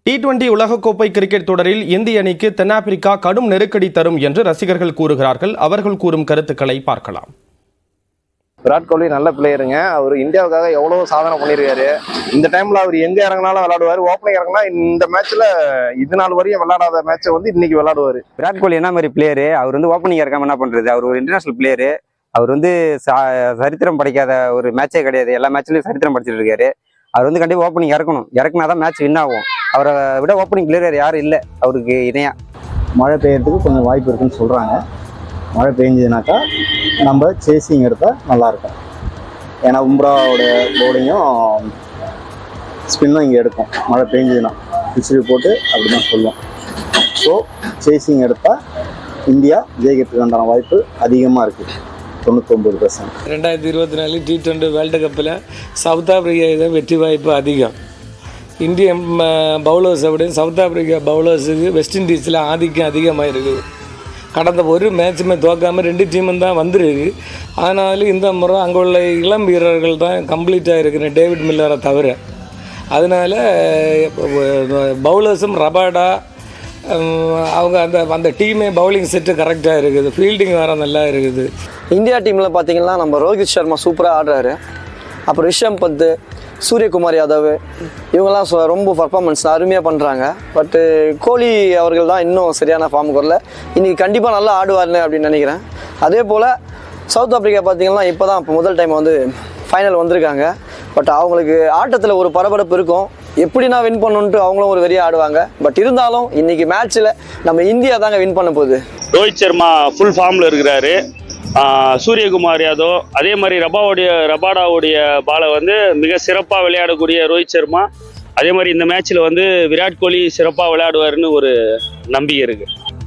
T20 உலகக்கோப்பை cricket தொடரில் இந்திய அணிக்கு தென்னாப்பிரிக்கா கடும் நெருக்கடி தரும் என்று ரசிகர்கள் கூறுகிறார்கள். அவர்கள் கூறும் கருத்துக்களை பார்க்கலாம். விராட் கோலி நல்ல பிளேயருங்க. அவர் இந்தியாவுக்காக எவ்வளவு சாதனை பண்ணியிருக்காரு. இந்த டைம்ல அவர் எங்க இறங்கினாலும் விளையாடுவார். ஓப்பனிங் இறங்கினா இந்த மேட்ச்ல இது நாள் வரையும் விளையாடாத மேட்சை இன்னைக்கு விளையாடுவார். விராட் கோலி என்ன மாதிரி பிளேயரு, அவர் ஓப்பனிங் இறக்காம என்ன பண்றது? அவர் ஒரு இன்டர்நேஷனல் பிளேயரு. அவர் சரித்திரம் படிக்காத ஒரு மேட்சே கிடையாது. எல்லா மேட்ச்லயும் சரித்திரம் படிச்சுட்டு இருக்காரு. அவர் கண்டிப்பா ஓப்பனிங் இறக்கணும். இறக்குனாதான் மேட்ச் வின் ஆகும். அவரை விட ஓப்பனிங் பிளேயர் யாரும் இல்லை அவருக்கு இணையா. மழை பெய்யறதுக்கு கொஞ்சம் வாய்ப்பு இருக்குன்னு சொல்கிறாங்க. மழை பெஞ்சதுனாக்கா நம்ம சேசிங் எடுத்தால் நல்லாயிருக்கும். ஏன்னா உம்ராவோட பவுலிங்கும் ஸ்பின்னும் இங்கே எடுக்கும். மழை பெஞ்சதுன்னா பிச்சில் போட்டு அப்படி தான் சொல்லுவோம். ஸோ சேசிங் எடுத்தால் இந்தியா ஜெயிக்கிறதுக்கு உண்டான வாய்ப்பு அதிகமாக இருக்குது. 99%. 2024 T20 வேர்ல்டு கப்பில் சவுத் ஆப்பிரிக்கா வெற்றி வாய்ப்பு அதிகம். இந்தியன் பவுலர்ஸை விட சவுத் ஆப்பிரிக்கா பவுலர்ஸுக்கு வெஸ்ட் இண்டீஸில் ஆதிக்கம் அதிகமாக இருக்குது. கடந்த ஒரு மேட்சுமே தோக்காமல் 2 டீமும் தான் வந்துருக்கு. ஆனாலும் இந்த முறை அங்கே உள்ள இளம் வீரர்கள் தான் கம்ப்ளீட்டாக இருக்கிற டேவிட் மில்லரை தவிர. அதனால் பவுலர்ஸும் ரபாடா அவங்க அந்த டீமே பவுலிங் செட்டு கரெக்டாக இருக்குது. ஃபீல்டிங் வேறு நல்லா இருக்குது. இந்தியா டீமில் பார்த்தீங்கன்னா நம்ம ரோஹித் சர்மா சூப்பராக ஆடுறாரு. அப்புறம் ரிஷப் பந்த், சூரியகுமார் யாதவ் இவங்கெல்லாம் ரொம்ப பர்ஃபார்மன்ஸ் அருமையாக பண்ணுறாங்க. பட்டு கோலி அவர்கள் தான் இன்னும் சரியான ஃபார்முக்கு வரல. இன்றைக்கி கண்டிப்பாக நல்லா ஆடுவார்னு அப்படின்னு நினைக்கிறேன். அதே போல் சவுத் ஆப்பிரிக்கா பார்த்திங்கன்னா இப்போ தான் முதல் டைம் ஃபைனல் வந்திருக்காங்க. பட் அவங்களுக்கு ஆட்டத்தில் ஒரு பரபரப்பு இருக்கும். எப்படின்னா வின் பண்ணணுன்ட்டு அவங்களும் ஒரு வெறியாக ஆடுவாங்க. பட் இருந்தாலும் இன்றைக்கி மேட்ச்சில் நம்ம இந்தியா தாங்க வின் பண்ண போகுது. ரோஹித் சர்மா ஃபுல் ஃபார்மில் இருக்கிறாரு. சூரியகுமார் யாதவ் அதே மாதிரி ரபாடாவுடைய பாலை மிக சிறப்பாக விளையாடக்கூடிய ரோஹித் சர்மா. அதே மாதிரி இந்த மேட்ச்சில் விராட் கோலி சிறப்பாக விளையாடுவாருன்னு ஒரு நம்பிக்கை இருக்குது.